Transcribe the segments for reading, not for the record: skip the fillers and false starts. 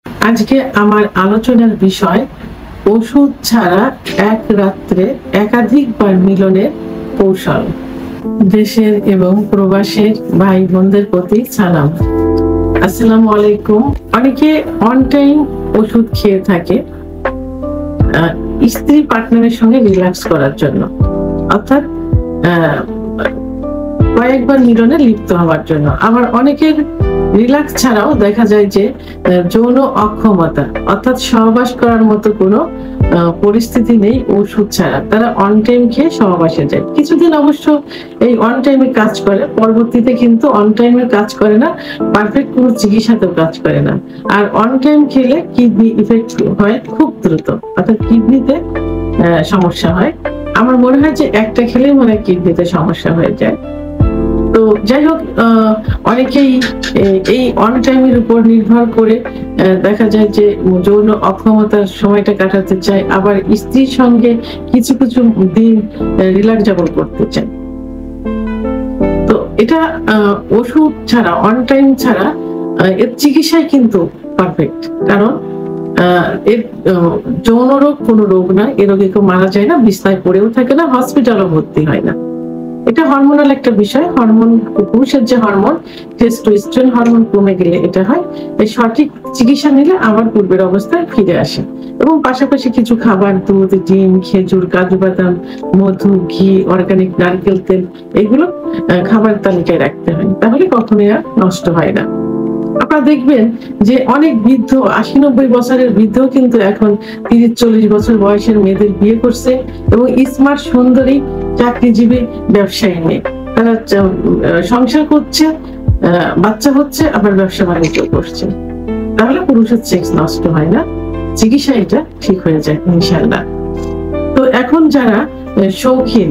আজকে আমার আলোচনার বিষয় ওষুধ ছাড়া এক রাত্রে একাধিকবার মিলনের কৌশল। দেশের এবং প্রবাসের ভাই বোনদের প্রতি সালাম। আসসালামু আলাইকুম। অনেকে অন টাইম ওষুধ খেয়ে থাকে স্ত্রী পার্টনারের সঙ্গে রিল্যাক্স করার জন্য, অর্থাৎ কয়েকবার মিলনে লিপ্ত হওয়ার জন্য। আবার অনেকের রিল্যাক্স ছাড়াও দেখা যায় যে যৌন অক্ষমতা, অর্থাৎ সহবাস করার মতো কোনো পরিস্থিতি নেই ওষুধ ছাড়া, তারা অন টাইম খেয়ে সহবাসে যায়। কিছুদিন অবশ্য এই অন টাইমে কাজ করে, পরবর্তীতে কিন্তু অন টাইমে কাজ করে না, পারফেক্ট কোনো চিকিৎসাতেও কাজ করে না। আর অন টাইম খেলে কিডনি ইফেক্ট হয় খুব দ্রুত, অর্থাৎ কিডনিতে সমস্যা হয়। আমার মনে হয় যে একটা খেলেই মনে হয় কিডনিতে সমস্যা হয়ে যায়। তো যাই হোক, অনেকেই এই অন টাইমের উপর নির্ভর করে দেখা যায় যে যৌন অক্ষমতার সময়টা কাটাতে চায়, আবার স্ত্রীর সঙ্গে কিছু কিছু দিন রিল্যাক্স যাপন করতে চায়। তো এটা ওষুধ ছাড়া, অন টাইম ছাড়া এর চিকিৎসায় কিন্তু পারফেক্ট, কারণ এর যৌন রোগ কোনো রোগ না, এ রোগে কেউ মারা যায় না, বিছনায় পড়েও থাকে না, হসপিটালও ভর্তি হয় না। এটা হরমোনাল একটা বিষয়। হরমোন, পুরুষের যে হরমোন টেস্টোস্টেরন হরমোন কমে গেলে এটা হয়। এই সঠিক চিকিৎসা নিলে আবার পূর্বের অবস্থায় ফিরে আসে। এবং পাশাপাশি কিছু খাবার, দুধ, ডিম, খেজুর, কাজু বাদাম, মধু, ঘি, অর্গানিক নারকেল তেল, এগুলো খাবার তালিকায় রাখতে হয়, তাহলে কখনোই আর নষ্ট হয় না। আপনারা দেখবেন যে অনেক বৃদ্ধ, ৮০-৯০ বছরের বৃদ্ধ কিন্তু এখন ৩০-৪০ বছর বয়সের মেয়েদের বিয়ে করছে, এবং স্মার্ট, সুন্দরী, চাকরিজীবী, ব্যবসায়ী মেয়ে, তারা সংসার করছে, বাচ্চা হচ্ছে, আবার ব্যবসা বাণিজ্য করছে। তাহলে পুরুষের সেক্স নষ্ট হয় না, চিকিৎসা এটা ঠিক হয়ে যায় ইনশাআল্লাহ। তো এখন যারা শৌখিন,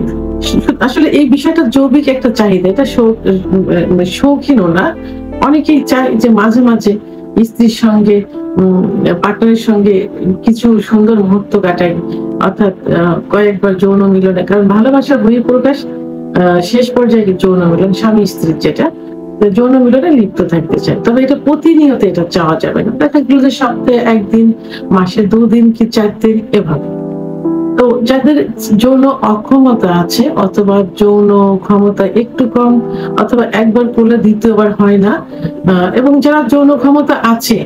আসলে এই বিষয়টা জৈবিক একটা চাহিদা, এটা শৌখিনও না। অনেকেই চায় যে মাঝে মাঝে স্ত্রীর সঙ্গে, পার্টনারের সঙ্গে কিছু সুন্দর মুহূর্ত কাটাই, অর্থাৎ কয়েকবার যৌন মিলনে, কারণ ভালোবাসার বহিঃপ্রকাশ শেষ পর্যায়ে যৌন মিলন, স্বামী স্ত্রীর যেটা, যৌন মিলনে লিপ্ত থাকতে চায়। তবে এটা প্রতিনিয়ত এটা চাওয়া যাবে না, দেখা গেল যে সপ্তাহে ১ দিন, মাসে ২ দিন কি ৪ দিন, এভাবে। তো যাদের যৌন অক্ষমতা আছে, অথবা যৌন ক্ষমতা একটু কম, অথবা একবার করলে দ্বিতীয়বার হয় না, এবং যারা যৌন ক্ষমতা আছে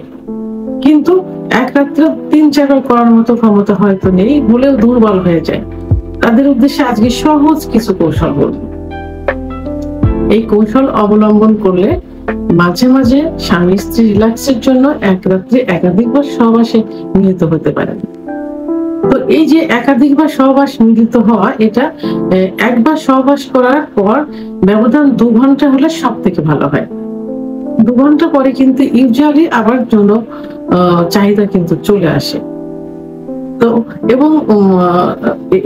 কিন্তু এক রাত্রে ৩-৪ বার করার মতো ক্ষমতা হয়তো নেই, বলেও দুর্বল হয়ে যায়, তাদের উদ্দেশ্যে আজকে সহজ কিছু কৌশল বলবো। এই কৌশল অবলম্বন করলে মাঝে মাঝে স্বামী স্ত্রী রিল্যাক্সের জন্য এক রাত্রে একাধিকবার সহবাসে মিলিত হতে পারেন। তো এই যে একাধিকবার সহবাস মিলিত হওয়া, এটা একবার সহবাস করার পর ব্যবধান ২ ঘন্টা হলে সব থেকে ভালো হয়। ২ ঘন্টা পরে কিন্তু ইউজুয়ালি আবার যৌন চাহিদা কিন্তু চলে আসে। তো এবং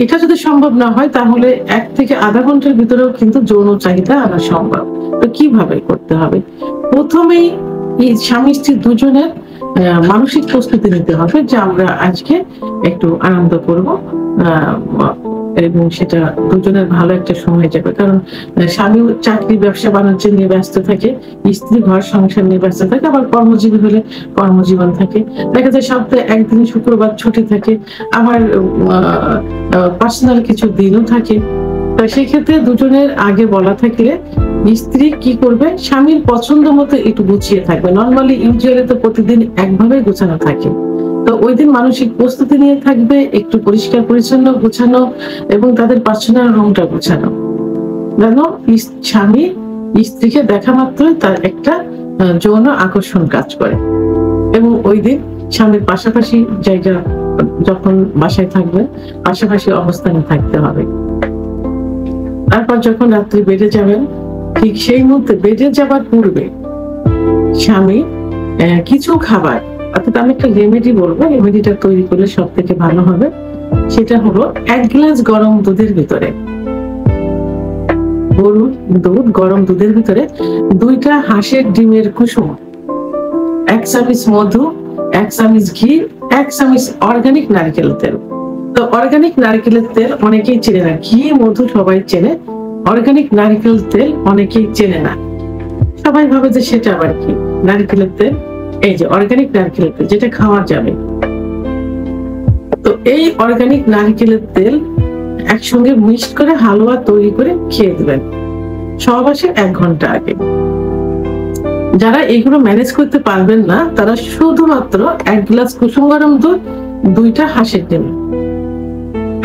এটা যদি সম্ভব না হয়, তাহলে ১ থেকে আধা ঘন্টার ভিতরেও কিন্তু যৌন চাহিদা আনা সম্ভব। তো কিভাবে করতে হবে? প্রথমেই এই স্বামী স্ত্রী দুজনের মানসিক প্রস্তুতি নিতে হবে যে আমরা আজকে একটু আনন্দ করব, এবং সেটা দুজনের ভালো একটা সময় যাবে। কারণ স্বামী চাকরি, ব্যবসা বাণিজ্য নিয়ে ব্যস্ত থাকে, স্ত্রী ঘর সংসার নিয়ে ব্যস্ত থাকে, আবার কর্মজীবী হলে কর্মজীবন থাকে। দেখা যায় সপ্তাহে ১ দিন শুক্রবার ছুটি থাকে, আবার পার্সোনাল কিছু দিনও থাকে। তো সেক্ষেত্রে দুজনের আগে বলা থাকলে স্ত্রী কি করবে, স্বামীর পছন্দ মতো একটু গুছিয়ে থাকবে। নর্মালি ইউজুয়ালি তো প্রতিদিন একভাবে গোছানো থাকে, তো ওই দিন মানসিক প্রস্তুতি নিয়ে থাকবে, একটু পরিষ্কার পরিচ্ছন্ন গোছানো, এবং তাদের পার্সোনাল রুমটা গোছানো, যেন স্বামী স্ত্রীকে দেখা মাত্রই তার একটা যৌন আকর্ষণ কাজ করে। এবং ওই দিন স্বামীর পাশাপাশি জায়গা, যখন বাসায় থাকবে পাশাপাশি অবস্থানে থাকতে হবে। তারপর যখন রাত্রি বেডে যাবেন, ঠিক সেই মুহূর্তে বেডে যাবার পূর্বে স্বামী কিছু খাবার, অর্থাৎ আমি একটা রেমেডি বলবো, রেমেডিটা তৈরি করলে সব থেকে ভালো হবে। সেটা হলো ১ গ্লাস গরম দুধের ভিতরে, গরুর দুধ, গরম দুধের ভিতরে ২টা হাঁসের ডিমের কুসুম, ১ চামচ মধু, ১ চামচ ঘি, ১ চামচ অর্গানিক নারকেল তেল। তো অর্গানিক নারকেলের তেল অনেকেই চেনে না, ঘি, মধু সবাই চেনে, অর্গানিক নারকেল তেল অনেকেই চেনে না, সবাই ভাবে যে সেটা আবার কি। নারকেলের তেল এই যে অর্গানিক নারকেলের তেল, যেটা খাওয়া যাবে। তো এই অর্গানিক নারকেলের তেল একসঙ্গে মিক্সড করে হালুয়া তৈরি করে খেয়ে দিবেন সহবাসের 1 ঘন্টা আগে। যারা এগুলো ম্যানেজ করতে পারবেন না, তারা শুধুমাত্র 1 গ্লাস কুসুম গরম দুধ, 2টা হাঁসের ডিম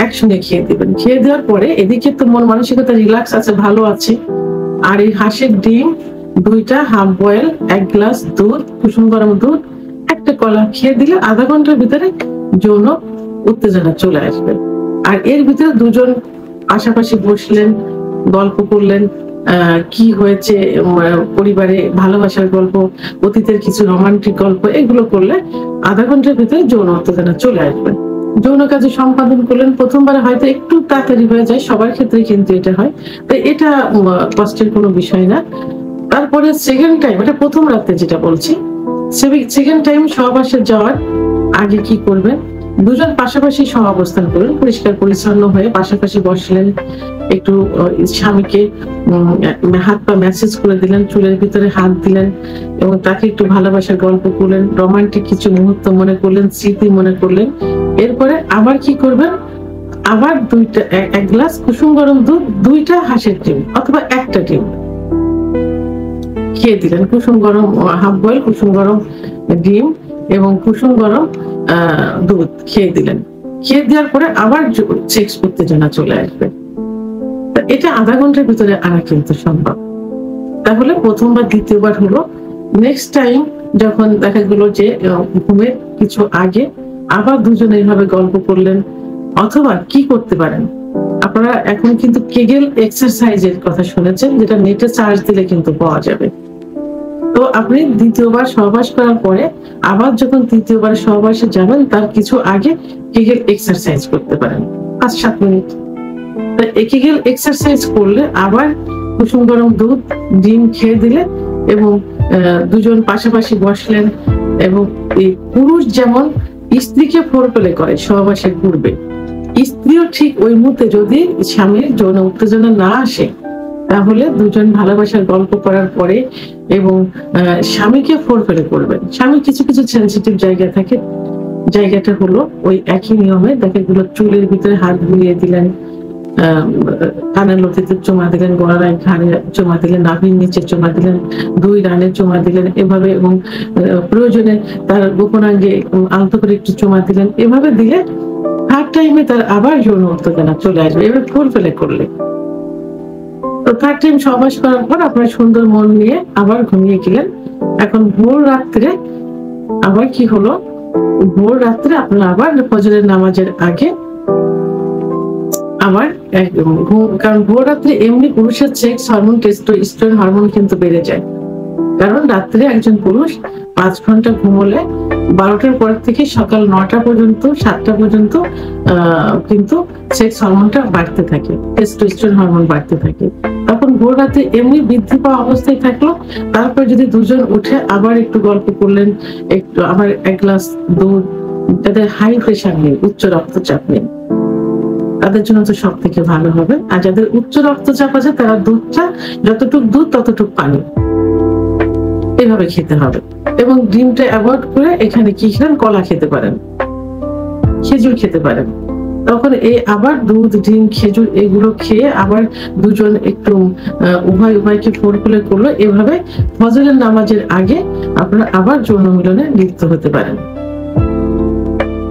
একসঙ্গে খেয়ে দিবেন। খেয়ে দেওয়ার পরে এদিকে তো মন মানসিকতা রিল্যাক্স আছে, ভালো আছে, আর এই হাঁসের ডিম 2টা হাফ বয়েল, 1 গ্লাস দুধ, কুসুম গরম দুধ, 1টা কলা খেয়ে দিলে আধা ঘন্টার ভিতরে যৌন উত্তেজনা চলে আসবে। আর এর ভিতরে দুজন পাশাপাশি বসলেন, গল্প করলেন, কি হয়েছে পরিবারে, ভালোবাসার গল্প, অতীতের কিছু রোমান্টিক গল্প, এগুলো করলে আধা ঘন্টার ভিতরে যৌন উত্তেজনা চলে আসবে। যৌন কাজে সম্পাদন করলেন, প্রথমবার হয়তো একটু তাড়াতাড়ি হয়ে যায়, সবার ক্ষেত্রে কিন্তু এটা হয়, তো এটা কষ্টের কোনো বিষয় না। তারপরে সেকেন্ড টাইম, এটা প্রথম রাতে যেটা বলছি, সেকেন্ড টাইম সহবাসে যাওয়ার আগে কি করবেন, দুজন পাশাপাশি সহাবস্থান করলেন, পরিষ্কার পরিচ্ছন্ন হয়ে পাশাপাশি বসলেন, একটু স্বামীকে হাত পা ম্যাসেজ করে দিলেন, চুলের ভিতরে হাত দিলেন এবং তাকে একটু ভালোবাসার গল্প করলেন, রোমান্টিক কিছু মুহূর্ত মনে করলেন, স্মৃতি মনে করলেন। এরপরে আবার কি করবেন, আবার 1 গ্লাস কুসুম গরম দুধ, 2টা হাঁসের ডিম অথবা 1টা ডিম খেয়ে দিলেন। কুসুম গরম হাফ বয়েল কুসুম গরম ডিম এবং কুসুম গরম দুধ খেয়ে দিলেন। খেয়ে দেওয়ার পরে আবার সেক্স উত্তেজনা চলে আসবে। এটা আধা ঘন্টার ভিতরে আনা কিন্তু সম্ভব। তাহলে প্রথমবার, দ্বিতীয়বার হলো। নেক্সট টাইম যখন দেখা গেল যে ঘুমের কিছু আগে আবার দুজনে এইভাবে গল্প করলেন, অথবা কি করতে পারেন, আপনারা এখন কিন্তু কেগেল এক্সারসাইজের কথা শুনেছেন, যেটা নেটে সার্চ দিলে কিন্তু পাওয়া যাবে। তো আপনি দ্বিতীয়বার সহবাস করার পরে আবার যখন তৃতীয়বার সহবাসে যাবেন, তার কিছু আগে কেগেল এক্সারসাইজ করতে পারেন 5-7 মিনিট। কেগেল এক্সারসাইজ করলে আবার কুসুম গরম দুধ, ডিম খেয়ে দিলে এবং দুজন পাশাপাশি বসলেন, এবং এই পুরুষ যেমন স্ত্রীকে ফোরপ্লে করে সহবাসের পূর্বে, স্ত্রীও ঠিক ওই মুহূর্তে যদি স্বামীর যৌন উত্তেজনা না আসে, তাহলে দুজন ভালোবাসার গল্প করার পরে এবং স্বামীকে ফোরপ্লে করবেন। স্বামী কিছু কিছু সেনসিটিভ জায়গা থাকে, জায়গাটা হলো ওই একই নিয়মে, দেখা গেল চুলের ভিতরে হাত বুলিয়ে দিলেন, কানের লতিতে চুমা দিলেন, গলায় ঘাড়ে চুমা দিলেন, নাভির নিচে চুমা দিলেন, 2 রানে চুমা দিলেন, এভাবে, এবং প্রয়োজনে তার গোপনাঙ্গে আলতো করে একটু চুমা দিলেন। এভাবে দিলে থার্ড টাইমে তার আবার যৌন উত্তেজনা চলে আসবে, এভাবে ফোরপ্লে করলে। তো থার্ড টাইম সহবাস করার পর আপনার সুন্দর মন নিয়ে আবার ঘুমিয়ে গেলেন। এখন ভোর রাত্রে আবার কি হলো, ভোর রাত্রে আপনারা আবার ফজরের নামাজের আগে আবার কারণ ভোর রাত্রে এমনি পুরুষের সেক্স হরমোন, টেস্টোস্টেরন হরমোন কিন্তু বেড়ে যায়। কারণ রাত্রে একজন পুরুষ 5 ঘন্টা ঘুমোলে 12টার পর থেকে সকাল 9টা পর্যন্ত, 7টা পর্যন্ত কিন্তু সেক্স হরমোনটা বাড়তে থাকে, টেস্টোস্টেরন হরমোন বাড়তে থাকে। তখন ভোর রাতে এমনি বৃদ্ধি পাওয়া অবস্থায় থাকলো, তারপর যদি দুজন উঠে আবার একটু গল্প করলেন, একটু আবার 1 গ্লাস দুধ, যাদের হাই প্রেশার নেই, উচ্চ রক্তচাপ নেই, তাদের জন্য তো সব থেকে ভালো হবে। আর যাদের উচ্চ রক্তচাপ আছে, তারা দুধটা যতটুক দুধ ততটুক পানি এভাবে খেতে হবে। এবং ডিমটা অ্যাভয়েড করে এখানে কি খেলেন, কলা খেতে পারেন, খেজুর খেতে পারেন। তখন এই আবার দুধ, ডিম, খেজুর এগুলো খেয়ে আবার দুজন একটু উভয়কে ফোরপ্লে করলো। এভাবে ফজরের নামাজের আগে আপনারা আবার যৌন মিলনে লিপ্ত হতে পারেন।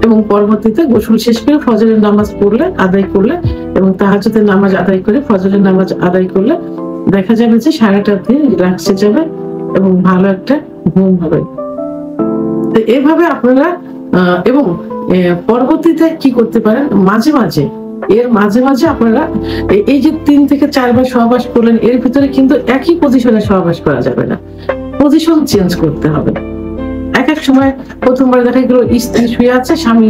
এবং পরবর্তীতে গোসল শেষ করে ফজরের নামাজ পড়লে, আদায় করলে, এবং তাহাজ্জুদের নামাজ আদায় করে ফজরের নামাজ আদায় করলে দেখা যাবে যে সারাটা দিন রিল্যাক্সে যাবে এবং ভালো একটা ঘুম হবে। তো এভাবে আপনারা এবং পরবর্তীতে কি করতে পারেন, মাঝে মাঝে আপনারা এই যে 3 থেকে 4 বার সহবাস করলেন, এর ভিতরে কিন্তু একই পজিশনে সহবাস করা যাবে না, পজিশন চেঞ্জ করতে হবে। এক এক সময় প্রথমবার দেখা গেল স্ত্রী শুয়ে আছে, স্বামী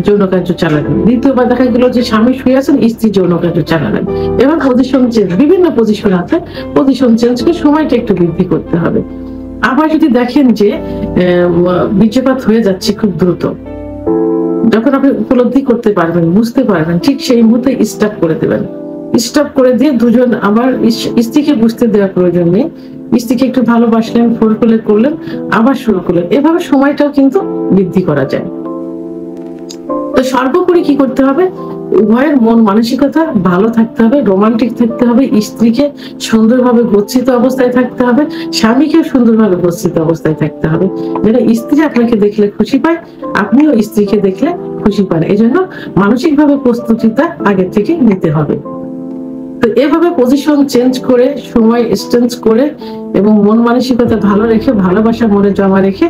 যৌন কার্য চালালেন, দ্বিতীয়বার দেখা গেল যে স্বামী শুয়ে আছেন, স্ত্রী যৌন কার্য চালালেন। এবার পজিশন চেঞ্জ, বিভিন্ন পজিশন আছে, পজিশন চেঞ্জ করে সময়টা একটু বৃদ্ধি করতে হবে। আবার যদি দেখেন যে বীর্যপাত হয়ে যাচ্ছে খুব দ্রুত, যখন আপনি উপলব্ধি করতে পারবেন, বুঝতে পারবেন, ঠিক সেই মুহূর্তে স্টপ করে দেবেন। স্টপ করে দিয়ে দুজন আবার, স্ত্রীকে বুঝতে দেওয়ার প্রয়োজন নেই, স্ত্রীকে একটু ভালোবাসলেন, ফোন করলেন, আবার শুরু করলেন, এভাবে সময়টাও কিন্তু বৃদ্ধি করা যায়। তো সর্বোপরি কি করতে হবে, উভয়ের মন মানসিকতা ভালো থাকতে হবে, রোমান্টিক থাকতে হবে, স্ত্রীকে সুন্দরভাবে গচ্ছিত অবস্থায় থাকতে হবে, স্বামীকেও সুন্দরভাবে গচ্ছিত অবস্থায় থাকতে হবে, যেন স্ত্রী আপনাকে দেখলে খুশি পায়, আপনিও স্ত্রীকে দেখলে খুশি পান। এই জন্য মানসিকভাবে প্রস্তুতিটা আগে থেকে নিতে হবে। তো এভাবে পজিশন চেঞ্জ করে, সময় এক্সচেঞ্জ করে এবং মন মানসিকতা ভালো রেখে, ভালোবাসা মনে জমা রেখে,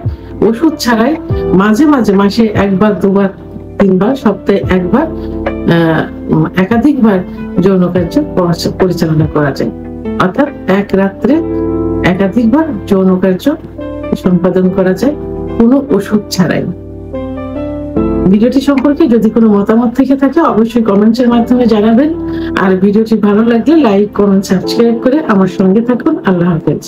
ওষুধ ছাড়াই মাঝে মাঝে, মাসে একবার, দুবার, তিনবার, সপ্তাহে একবার, একাধিকবার যৌন কার্য পরিচালনা করা যায়। অর্থাৎ এক রাত্রে একাধিকবার যৌন কার্য সম্পাদন করা যায় কোনো ওষুধ ছাড়াই। ভিডিওটি সম্পর্কে যদি কোনো মতামত থেকে থাকে অবশ্যই কমেন্টসের মাধ্যমে জানাবেন। আর ভিডিওটি ভালো লাগলে লাইক, কমেন্ট, সাবস্ক্রাইব করে আমার সঙ্গে থাকুন। আল্লাহ হাফেজ।